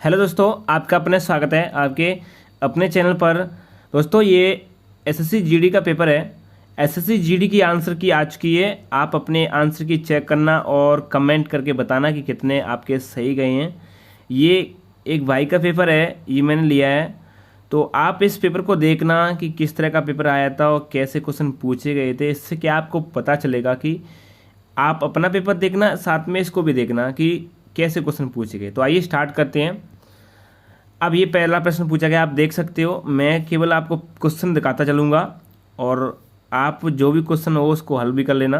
Hello दोस्तों, आपका अपने स्वागत है आपके अपने चैनल पर। दोस्तों, ये एसएससी जीडी का पेपर है। एसएससी जीडी की आंसर की आ चुकी है। आप अपने आंसर की चेक करना और कमेंट करके बताना कि कितने आपके सही गए हैं। ये एक भाई का पेपर है, ये मैंने लिया है। तो आप इस पेपर को देखना कि किस तरह का पेपर आया था और कैसे क्वेश्चन पूछे गए थे। इससे क्या आपको पता चलेगा कि आप अपना पेपर देखना, साथ में इसको भी देखना कि कैसे क्वेश्चन पूछे गए। तो आइए स्टार्ट करते हैं। अब ये पहला प्रश्न पूछा गया, आप देख सकते हो। मैं केवल आपको क्वेश्चन दिखाता चलूँगा और आप जो भी क्वेश्चन हो उसको हल भी कर लेना।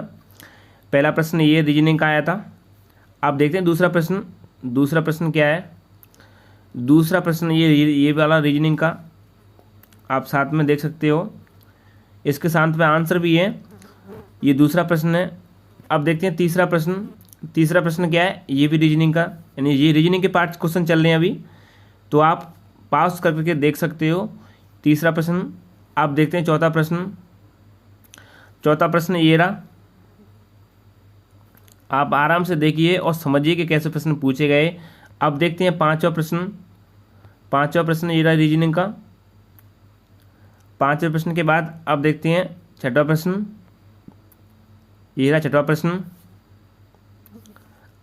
पहला प्रश्न ये रीजनिंग का आया था। आप देखते हैं दूसरा प्रश्न। दूसरा प्रश्न क्या है? दूसरा प्रश्न ये वाला रीजनिंग का आप साथ में देख सकते हो। इसके साथ में आंसर भी है। ये दूसरा प्रश्न है। अब देखते हैं तीसरा प्रश्न। तीसरा प्रश्न क्या है? ये भी रीजनिंग का, यानी ये रीजनिंग के पार्ट क्वेश्चन चल रहे हैं अभी, तो आप पास करके देख सकते हो। तीसरा प्रश्न आप देखते हैं। चौथा प्रश्न, चौथा प्रश्न ये रहा। आप आराम से देखिए और समझिए कि कैसे प्रश्न पूछे गए। अब देखते हैं पांचवा प्रश्न। पांचवा प्रश्न ये रहा रीजनिंग का। पांचवें प्रश्न के बाद अब देखते हैं छठवा प्रश्न। ये रहा छठवा प्रश्न।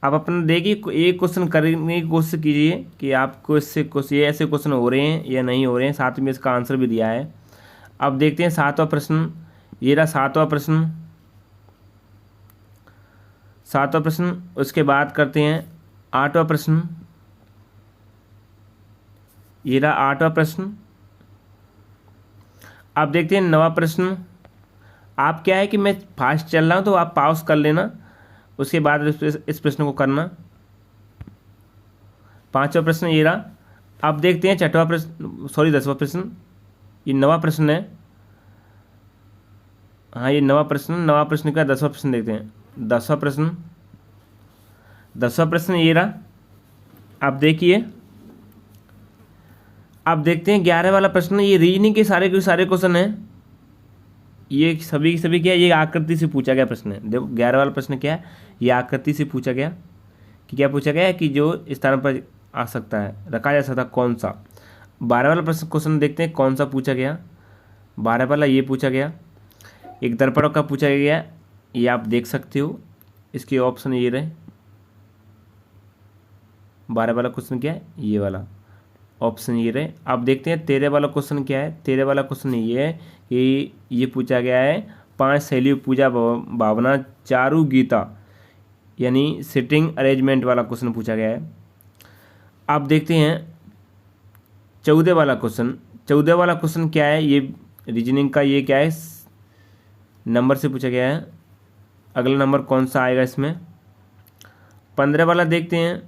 आप अपना देखिए, एक क्वेश्चन करने की कोशिश कीजिए कि आपको इससे क्वेश्चन, ये ऐसे क्वेश्चन हो रहे हैं या नहीं हो रहे हैं। साथ में इसका आंसर भी दिया है। अब देखते हैं सातवां प्रश्न। ये रहा सातवां प्रश्न। सातवां प्रश्न। उसके बाद करते हैं आठवां प्रश्न। ये रहा आठवां प्रश्न। अब देखते हैं नवा प्रश्न। आप क्या है कि मैं फास्ट चल रहा हूँ तो आप पॉज कर लेना, उसके बाद इस प्रश्न को करना। पांचवा प्रश्न ये रहा। अब देखते हैं छठवां प्रश्न, सॉरी 10वां प्रश्न। ये नवा प्रश्न है। हाँ, ये नवा प्रश्न। नवा प्रश्न का 10वां प्रश्न देखते हैं। 10वां प्रश्न। 10वां प्रश्न ये रहा। आप देखिए। अब देखते हैं 11 वाला प्रश्न। ये रीजनिंग के सारे क्वेश्चन हैं। ये सभी क्या है? ये आकृति से पूछा गया प्रश्न है। देखो 11 वाला प्रश्न क्या है? ये आकृति से पूछा गया कि क्या पूछा गया है कि जो स्थान पर आ सकता है, रखा जा सकता, कौन सा। 12 वाला प्रश्न क्वेश्चन देखते हैं कौन सा पूछा गया। 12 वाला ये पूछा गया, एक दर्पण का पूछा गया। ये आप देख सकते हो। इसके ऑप्शन ये रहे। 12 वाला क्वेश्चन क्या है? ये वाला ऑप्शन ये रहे। अब देखते हैं 13 वाला क्वेश्चन क्या है। 13 वाला क्वेश्चन ये है कि ये पूछा गया है 5 शैली पूजा भावना चारु गीता, यानी सिटिंग अरेंजमेंट वाला क्वेश्चन पूछा गया है। अब देखते हैं 14 वाला क्वेश्चन। 14 वाला क्वेश्चन क्या है? ये रीजनिंग का, ये क्या है? नंबर से पूछा गया है। अगला नंबर कौन सा आएगा इसमें? 15 वाला देखते हैं।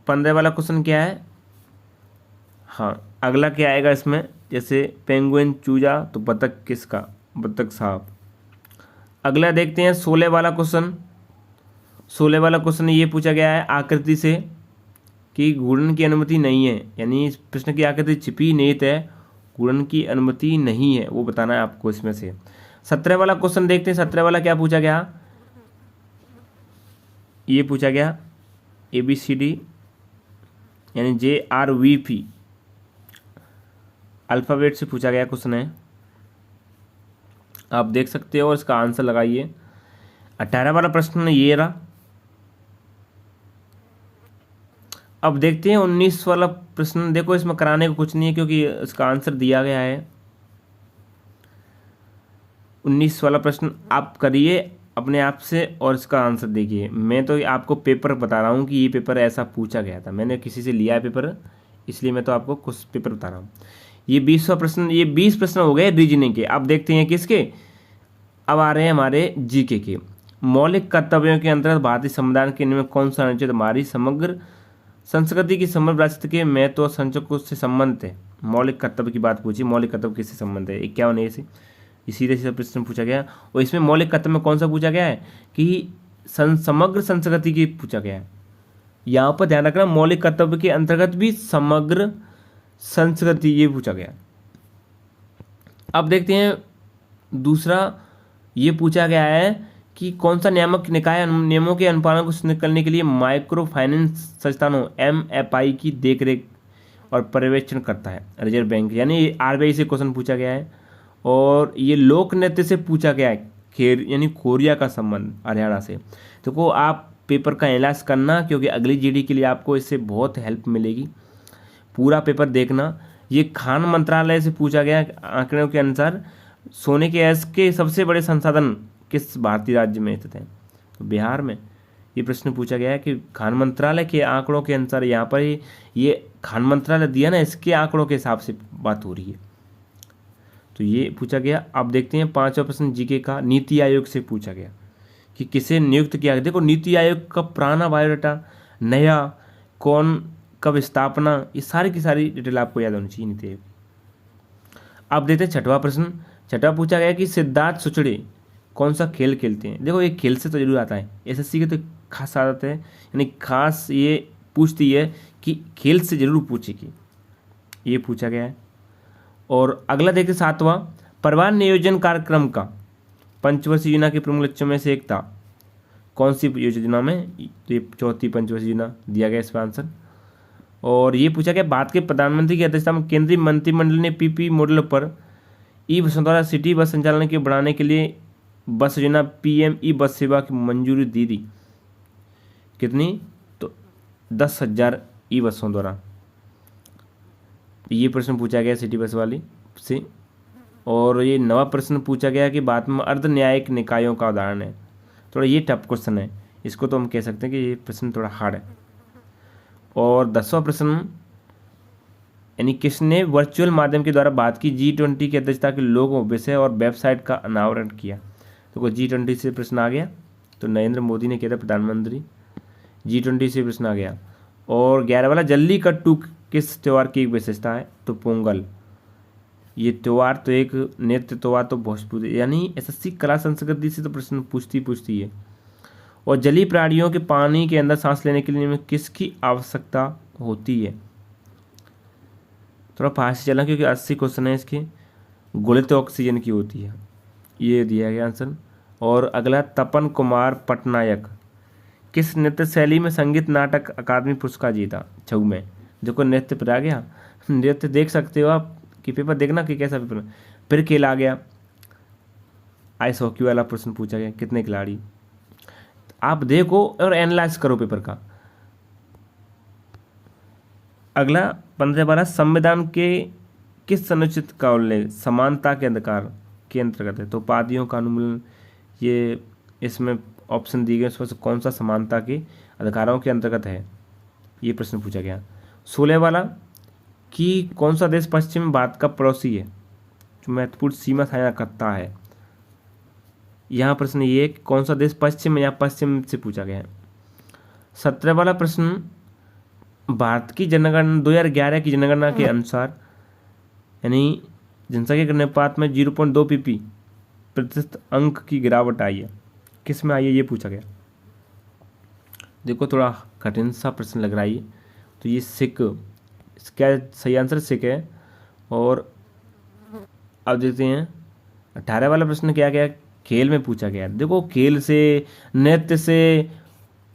15 वाला क्वेश्चन क्या है? हाँ, अगला क्या आएगा इसमें? जैसे पेंगुइन, चूजा, तो बतख किसका? बतख साहब। अगला देखते हैं 16 वाला क्वेश्चन। 16 वाला क्वेश्चन ये पूछा गया है आकृति से कि घूर्णन की अनुमति नहीं है, यानी इस प्रश्न की आकृति छिपी निहित है, घूर्णन की अनुमति नहीं है, वो बताना है आपको इसमें से। 17 वाला क्वेश्चन देखते हैं। 17 वाला क्या पूछा गया? ये पूछा गया ABCD, यानी JRVP अल्फ़ाबेट से पूछा गया क्वेश्चन है। आप देख सकते हो और इसका आंसर लगाइए। 18 वाला प्रश्न ये रहा। अब देखते हैं 19 वाला प्रश्न। देखो इसमें कराने को कुछ नहीं है क्योंकि इसका आंसर दिया गया है। 19 वाला प्रश्न आप करिए अपने आप से और इसका आंसर देखिए। मैं तो आपको पेपर बता रहा हूँ कि ये पेपर ऐसा पूछा गया था, मैंने किसी से लिया है पेपर, इसलिए मैं तो आपको कुछ पेपर बता रहा हूँ। ये 20वां प्रश्न, ये 20 प्रश्न हो गए रीजनिंग के। अब देखते हैं किसके। अब आ रहे हैं हमारे जीके के। मौलिक कर्तव्यों के अंतर्गत भारतीय संविधान के नियम में कौन सा अनुच्छेद हमारी समग्र संस्कृति की समग्र विरासत के महत्व और संचय से संबंधित है? मौलिक कर्तव्य की बात पूछी। मौलिक कर्तव्य किससे संबंध है? 51A से सीधे सीधा प्रश्न पूछा गया। और इसमें मौलिक कर्तव्य में कौन सा पूछा गया है कि समग्र संस्कृति की पूछा गया है। यहाँ पर ध्यान रखना, मौलिक कर्तव्य के अंतर्गत भी समग्र संस्कृति ये पूछा गया। अब देखते हैं दूसरा। ये पूछा गया है कि कौन सा नियामक निकाय नियमों के अनुपालन को सुनिश्चित करने के लिए माइक्रो फाइनेंस संस्थानों MFI की देखरेख और पर्यवेक्षण करता है। रिजर्व बैंक यानी RBI से क्वेश्चन पूछा गया है। और ये लोक नृत्य से पूछा गया है, खेर यानी खोरिया का संबंध हरियाणा से। तो को आप पेपर का एनालाइज करना, क्योंकि अगली GD के लिए आपको इससे बहुत हेल्प मिलेगी। पूरा पेपर देखना। ये खान मंत्रालय से पूछा गया आंकड़ों के अनुसार सोने के अयस्क के सबसे बड़े संसाधन किस भारतीय राज्य में स्थित हैं? तो बिहार में। ये प्रश्न पूछा गया है कि खान मंत्रालय के आंकड़ों के अनुसार, यहाँ पर ये खान मंत्रालय दिया ना, इसके आंकड़ों के हिसाब से बात हो रही है। तो ये पूछा गया। अब देखते हैं 5वां प्रश्न GK का, नीति आयोग से पूछा गया कि किसे नियुक्त किया गया। देखो नीति आयोग का पुराना बायोडाटा, नया, कौन कब स्थापना, ये सारी की सारी डिटेल आपको याद होनी चाहिए नीति आयोग। अब देखते हैं 6वां प्रश्न। 6वां पूछा गया कि सिद्धार्थ सुचड़े कौन सा खेल खेलते हैं। देखो ये खेल से तो जरूर आता है, SSC के तो खास आदत है, यानी खास ये पूछती है कि खेल से जरूर पूछेगी, ये पूछा गया है। और अगला देखते 7वां, परिवहन नियोजन कार्यक्रम का पंचवर्षीय योजना के प्रमुख लक्ष्यों में से एक था। कौन सी योजना में? तो ये 4थी पंचवर्षीय योजना दिया गया इसका आंसर। और ये पूछा गया भारत के प्रधानमंत्री की अध्यक्षता में केंद्रीय मंत्रिमंडल ने PP मॉडल पर ई-बसों द्वारा सिटी बस संचालन के बढ़ाने के लिए बस योजना PM ई बस सेवा की मंजूरी दी थी। कितनी? तो 10,000 ई-बसों द्वारा। ये प्रश्न पूछा गया सिटी बस वाली से। और ये 9वां प्रश्न पूछा गया कि भारत में अर्ध न्यायिक निकायों का उदाहरण है। थोड़ा ये टफ क्वेश्चन है, इसको तो हम कह सकते हैं कि ये प्रश्न थोड़ा हार्ड है। और 10वां प्रश्न, यानी किसने वर्चुअल माध्यम के द्वारा भारत की G20 की अध्यक्षता के लोगों, विषय और वेबसाइट का अनावरण किया। तो कोई G20 से प्रश्न आ गया, तो नरेंद्र मोदी ने किया था, प्रधानमंत्री। G20 से प्रश्न आ गया। और 11 वाला, जल्लीकट्टू किस त्यौहार की एक विशेषता है? तो पोंगल। ये त्यौहार तो एक नृत्य त्यौहार तो भोजपुरी, यानी SSC कला संस्कृति से तो प्रश्न पूछती है। और जलीय प्राणियों के पानी के अंदर सांस लेने के लिए किसकी आवश्यकता होती है? थोड़ा फास्ट चलना, क्योंकि 80 क्वेश्चन है इसके। गुलित ऑक्सीजन की होती है, ये दिया गया आंसर। और अगला, तपन कुमार पटनायक किस नृत्य शैली में संगीत नाटक अकादमी पुरस्कार जीता? छऊ में। देखो नृत्य पर आ गया, नृत्य देख सकते हो आप कि पेपर देखना कि कैसा पेपर। फिर खेल आ गया, आइस हॉकी वाला प्रश्न पूछा गया, कितने खिलाड़ी? आप देखो और एनालाइज करो पेपर का। अगला 15 वाला, संविधान के किस अनुच्छेद का उल्लेख समानता के अधिकार के अंतर्गत है? तो उपाधियों का अनुमूलन, ये इसमें ऑप्शन दिए गए, उसमें से कौन सा समानता के अधिकारों के अंतर्गत है? ये प्रश्न पूछा गया। 16 वाला, कि कौन सा देश पश्चिम भारत का पड़ोसी है जो महत्वपूर्ण सीमा साझा करता है? यहाँ प्रश्न ये कि कौन सा देश पश्चिम या पश्चिम से पूछा गया है। 17 वाला प्रश्न, भारत की जनगणना 2011 की जनगणना के अनुसार, यानी जनसंख्या के अनुपात में 0.2 प्रतिशत अंक की गिरावट आई है, किस में आई है? ये पूछा गया। देखो थोड़ा कठिन सा प्रश्न लग रहा है ये, तो ये सिख, इसका सही आंसर सिख है। और अब देखते हैं 18 वाला प्रश्न क्या गया, खेल में पूछा गया। देखो खेल से, नृत्य से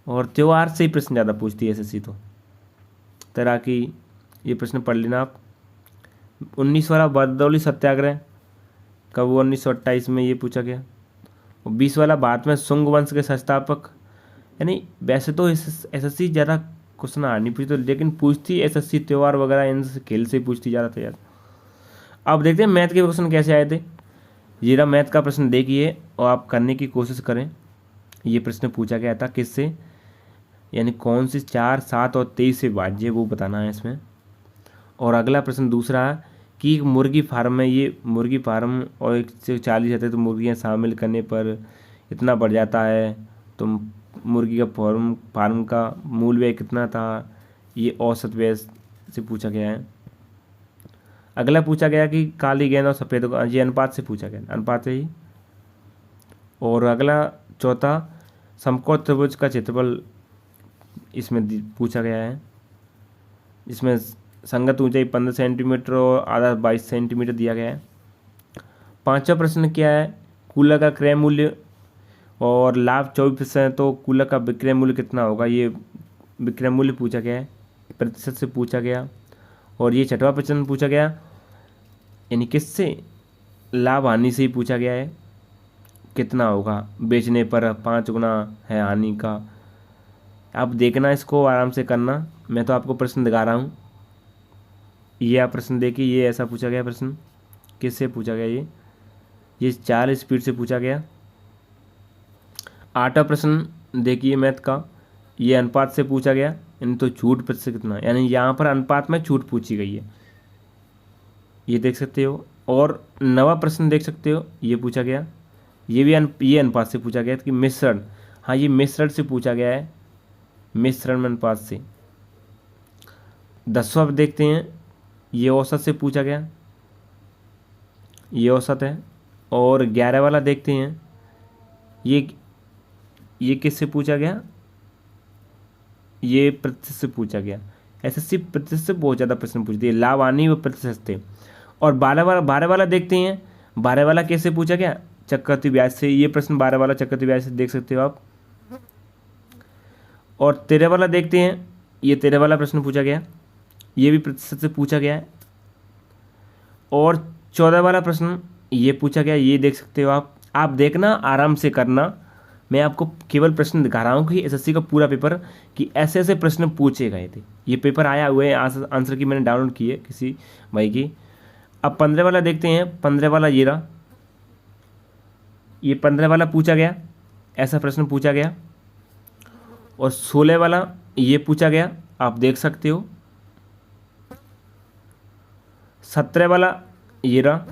और त्यौहार से ही प्रश्न ज़्यादा पूछती है SSC तो। तैराकी, ये प्रश्न पढ़ लेना आप। 19 वाला, बरदौली सत्याग्रह कब हुआ? 1928 में, ये पूछा गया। और 20 वाला, भारत में शुंग वंश के संस्थापक, यानी वैसे तो SSC ज़्यादा क्वेश्चन आ नहीं पूछती, लेकिन पूछती SSC त्यौहार वगैरह इनसे, खेल से पूछती ज़्यादा तो यार। अब देखते हैं मैथ के क्वेश्चन कैसे आए थे। ये रहा मैथ का प्रश्न, देखिए और आप करने की कोशिश करें। ये प्रश्न पूछा गया था किससे, यानी कौन सी 4, 7 और 23 से भाज्य, वो बताना है इसमें। और अगला प्रश्न दूसरा है कि मुर्गी फार्म में, ये मुर्गी फार्म और 140 रहते तो मुर्गियाँ शामिल करने पर इतना बढ़ जाता है, तो मुर्गी का फार्म का मूल व्यय कितना था? ये औसत व्यय से पूछा गया है। अगला पूछा गया कि काली गेंद और सफ़ेद, ये अनुपात से पूछा गया, अनुपात से ही। और अगला चौथा, समकोण त्रिभुज का क्षेत्रफल इसमें पूछा गया है, इसमें संगत ऊंचाई 15 सेंटीमीटर और आधा 22 सेंटीमीटर दिया गया है। 5वां प्रश्न क्या है, कूलर का क्रय मूल्य और लाभ 24%, तो कूलर का विक्रय मूल्य कितना होगा, ये विक्रय मूल्य पूछा गया है, प्रतिशत से पूछा गया। और ये छठवां प्रश्न पूछा गया, यानी किससे, लाभ हानि से ही पूछा गया है, कितना होगा बेचने पर 5 गुना है हानि का। आप देखना, इसको आराम से करना, मैं तो आपको प्रश्न दिखा रहा हूँ। ये आप प्रश्न देखिए, ये ऐसा पूछा गया प्रश्न, किससे पूछा गया, ये 4 स्पीड से पूछा गया। 8वां प्रश्न देखिए मैथ का, ये अनुपात से पूछा गया, यानी तो छूट प्रतिशत कितना, यानी यहाँ पर अनुपात में छूट पूछी गई है, ये देख सकते हो। और 9वां प्रश्न देख सकते हो, ये पूछा गया, ये भी ये अनुपात से पूछा गया कि मिश्रण, हाँ ये मिश्रण से पूछा गया है, मिश्रण में अनुपात से। 10वां देखते हैं, ये औसत से पूछा गया, ये औसत है। और 11 वाला देखते हैं, ये किससे पूछा गया, ये प्रतिशत से पूछा गया। एसएससी प्रतिशत से बहुत ज़्यादा प्रश्न पूछती है, लाभ हानि व प्रतिशत से। और 12 वाला देखते हैं, 12 वाला कैसे पूछा गया, चक्रवृद्धि ब्याज से, ये प्रश्न 12 वाला चक्रवृद्धि ब्याज से देख सकते हो आप। और 13 वाला देखते हैं, ये 13 वाला प्रश्न पूछा गया, ये भी प्रतिशत से पूछा गया है। और 14 वाला प्रश्न ये पूछा गया, ये देख सकते हो आप देखना, आराम से करना, मैं आपको केवल प्रश्न दिखा रहा हूँ कि एसएससी का पूरा पेपर कि ऐसे ऐसे प्रश्न पूछे गए थे। ये पेपर आया हुए हैं, आंसर की मैंने डाउनलोड की है किसी भाई की। अब 15 वाला देखते हैं, 15 वाला ये रहा, ये 15 वाला पूछा गया, ऐसा प्रश्न पूछा गया। और 16 वाला ये पूछा गया, आप देख सकते हो। 17 वाला ये रहा,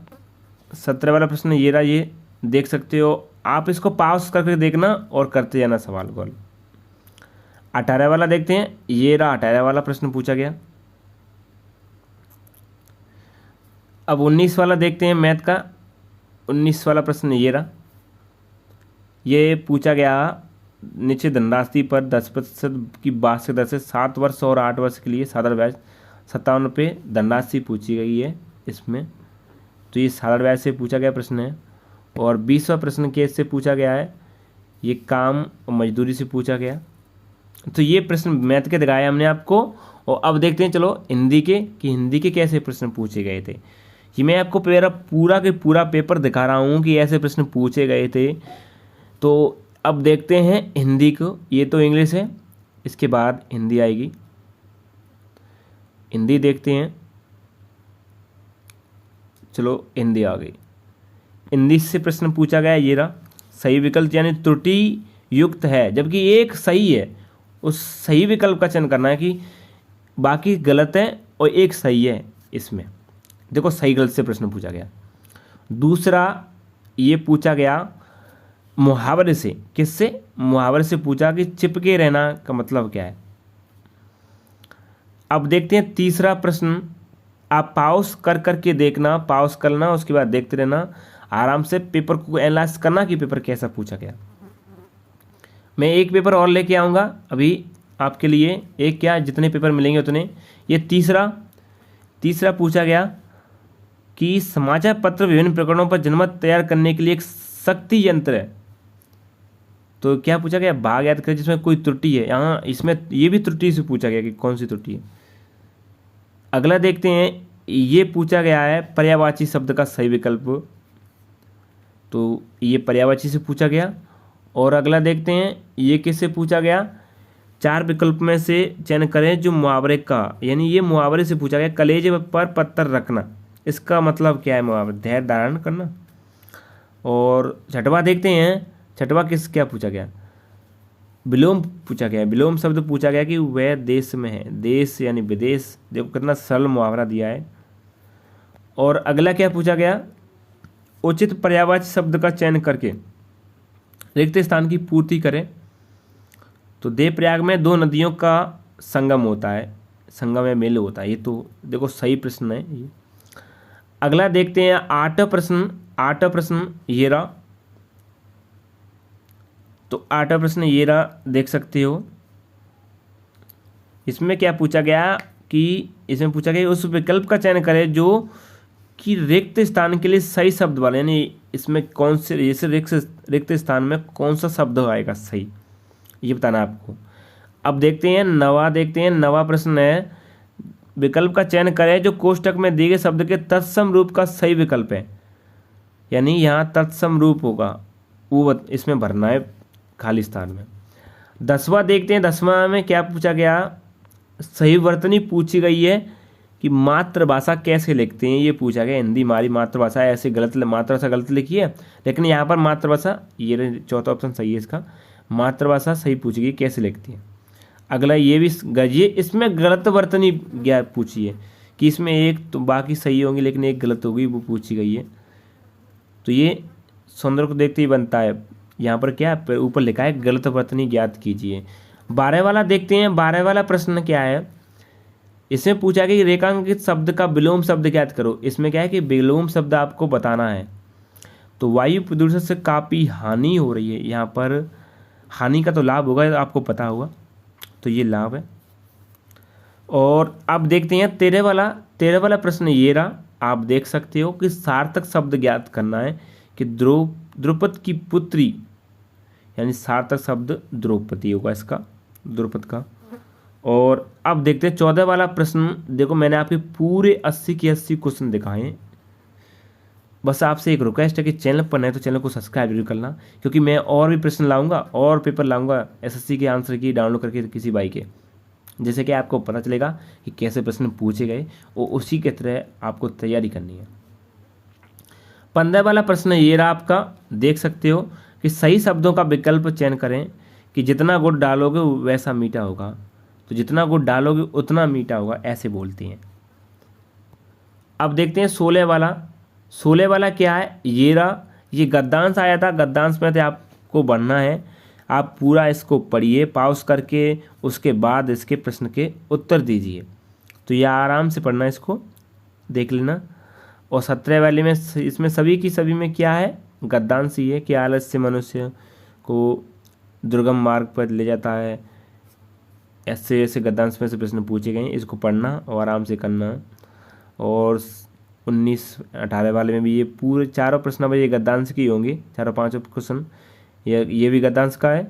17 वाला प्रश्न ये रहा, ये देख सकते हो आप, इसको पास करके देखना और करते जाना सवाल को। 18 वाला देखते हैं, ये रहा 18 वाला प्रश्न पूछा गया। अब 19 वाला देखते हैं मैथ का, 19 वाला प्रश्न ये रहा, ये पूछा गया, नीचे धनराशि पर 10% की वार्षिक दर से 7 वर्ष और 8 वर्ष के लिए साधारण ब्याज 57 रुपये धनराशि पूछी गई है इसमें, तो ये साधारण ब्याज से पूछा गया प्रश्न है। और 20वां प्रश्न केस से पूछा गया है, ये काम और मजदूरी से पूछा गया। तो ये प्रश्न मैथ के दिखाए हमने आपको। और अब देखते हैं चलो हिंदी के, कि हिंदी के कैसे प्रश्न पूछे गए थे। ये मैं आपको पूरा के पूरा पेपर दिखा रहा हूँ कि ऐसे प्रश्न पूछे गए थे। तो अब देखते हैं हिंदी को, ये तो इंग्लिश है, इसके बाद हिंदी आएगी। हिंदी देखते हैं, चलो हिंदी आ गई। हिंदी से प्रश्न पूछा गया, ये रहा, सही विकल्प यानी त्रुटि युक्त है, जबकि एक सही है, उस सही विकल्प का चयन करना है कि बाकी गलत है और एक सही है। इसमें देखो सही गलत से प्रश्न पूछा गया। दूसरा ये पूछा गया मुहावरे से, किससे, मुहावरे से पूछा कि चिपके रहना का मतलब क्या है। अब देखते हैं तीसरा प्रश्न, आप पॉज कर करके देखना, पॉज करना, उसके बाद देखते रहना, आराम से पेपर को एनालाइज करना कि पेपर कैसा पूछा गया। मैं एक पेपर और लेके आऊँगा अभी आपके लिए, एक क्या जितने पेपर मिलेंगे उतने। ये तीसरा पूछा गया कि समाचार पत्र विभिन्न प्रकरणों पर जनमत तैयार करने के लिए एक शक्ति यंत्र है। तो क्या पूछा गया, भाग याद करें जिसमें कोई त्रुटि है, यहाँ इसमें ये भी त्रुटि से पूछा गया कि कौन सी त्रुटि है। अगला देखते हैं, ये पूछा गया है पर्यायवाची शब्द का सही विकल्प, तो ये पर्यायवाची से पूछा गया। और अगला देखते हैं, ये किससे पूछा गया, 4 विकल्प में से चयन करें जो मुहावरे का, यानी ये मुहावरे से पूछा गया, कलेजे पर पत्थर रखना, इसका मतलब क्या है, मुहावरे धैर्य धारण करना। और छठवां देखते हैं, छठवां क्या पूछा गया, विलोम पूछा गया, विलोम शब्द पूछा गया कि वह देश में है, देश यानी विदेश, देखो कितना सरल मुहावरा दिया है। और अगला क्या पूछा गया, उचित पर्यायवाची शब्द का चयन करके रिक्त स्थान की पूर्ति करें। तो देवप्रयाग में 2 नदियों का संगम होता है, संगम में मेल होता है, ये तो देखो सही प्रश्न है ये। अगला देखते हैं 8वां प्रश्न ये रहा, तो 8वां प्रश्न ये रहा, देख सकते हो। इसमें क्या पूछा गया कि इसमें पूछा गया उस विकल्प का चयन करें जो कि रिक्त स्थान के लिए सही शब्द वाले, यानी इसमें कौन से जैसे रिक्त स्थान में कौन सा शब्द आएगा सही, ये बताना है आपको। अब देखते हैं नवा प्रश्न है, विकल्प का चयन करें जो कोष्टक में दिए गए शब्द के तत्सम रूप का सही विकल्प है, यानी यहाँ तत्सम रूप होगा वो इसमें भरना है खाली स्थान में। 10वां देखते हैं, 10वां में क्या पूछा गया, सही वर्तनी पूछी गई है कि मातृभाषा कैसे लिखते हैं, ये पूछा गया। हिंदी हमारी मातृभाषा ऐसे मातृभाषा गलत लिखी है, लेकिन यहाँ पर मातृभाषा, ये चौथा ऑप्शन सही है इसका, मातृभाषा सही पूछी गई कैसे लिखती है। अगला ये भी ये इसमें गलत वर्तनी ज्ञात पूछी है कि इसमें एक तो बाकी सही होंगी लेकिन एक गलत होगी, वो पूछी गई है। तो ये सौंदर्य को देखते ही बनता है, यहाँ पर क्या ऊपर लिखा है गलत वर्तनी ज्ञात कीजिए। 12 वाला देखते हैं, 12 वाला प्रश्न क्या है, इसमें पूछा कि रेखांकित शब्द का विलोम शब्द ज्ञात करो। इसमें क्या है कि विलोम शब्द आपको बताना है। तो वायु प्रदूषण से काफ़ी हानि हो रही है, यहाँ पर हानि का तो लाभ होगा, आपको पता होगा, तो ये लाभ है। और अब देखते हैं 13 वाला प्रश्न ये रहा, आप देख सकते हो कि सार्थक शब्द ज्ञात करना है कि द्रौपद की पुत्री, यानी सार्थक शब्द द्रौपदी होगा इसका, द्रौपद का। और अब देखते हैं 14 वाला प्रश्न। देखो मैंने आपके पूरे 80 के 80 क्वेश्चन दिखाए, बस आपसे एक रिक्वेस्ट है कि चैनल पर नए तो चैनल को सब्सक्राइब जरूर करना, क्योंकि मैं और भी प्रश्न लाऊंगा और पेपर लाऊंगा एसएससी के आंसर की डाउनलोड करके किसी भाई के, जैसे कि आपको पता चलेगा कि कैसे प्रश्न पूछे गए और उसी के तरह आपको तैयारी करनी है। 15 वाला प्रश्न ये रहा आपका, देख सकते हो कि सही शब्दों का विकल्प चयन करें कि जितना गुड़ डालोगे वैसा मीठा होगा, तो जितना गुड़ डालोगे उतना मीठा होगा, ऐसे बोलते हैं। अब देखते हैं 16 वाला क्या है, ये रहा, ये गद्यांश आया था, गद्यांश में आपको बढ़ना है, आप पूरा इसको पढ़िए पॉज करके, उसके बाद इसके प्रश्न के उत्तर दीजिए। तो यह आराम से पढ़ना, इसको देख लेना। और 17 वाले में इसमें सभी की सभी में क्या है, गद्यांश ही है कि आलस्य मनुष्य को दुर्गम मार्ग पर ले जाता है, ऐसे ऐसे गद्यांश में से प्रश्न पूछे गए हैं, इसको पढ़ना और आराम से करना। और 19-18 वाले में भी ये पूरे चारों प्रश्न भाई ये गद्यांश की होंगे, चारों पांचों क्वेश्चन ये भी गद्यांश का है।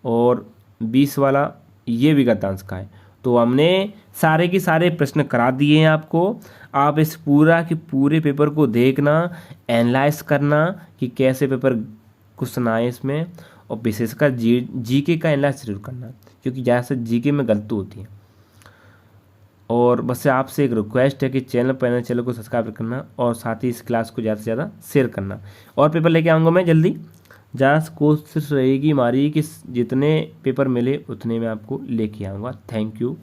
और 20 वाला ये भी गद्यांश का है। तो हमने सारे के सारे प्रश्न करा दिए हैं आपको, आप इस पूरा के पूरे पेपर को देखना, एनालाइज करना कि कैसे पेपर क्वेश्चन आए इसमें, और विशेषकर जीके का एनालाइज जरूर करना, क्योंकि ज़्यादातर जीके में गलती होती है। और बस आपसे एक रिक्वेस्ट है कि चैनल को सब्सक्राइब करना और साथ ही इस क्लास को ज़्यादा से ज़्यादा शेयर करना। और पेपर लेके आऊँगा मैं जल्दी, ज़्यादा कोशिश रहेगी हमारी कि जितने पेपर मिले उतने मैं आपको लेके आऊँगा। Thank you.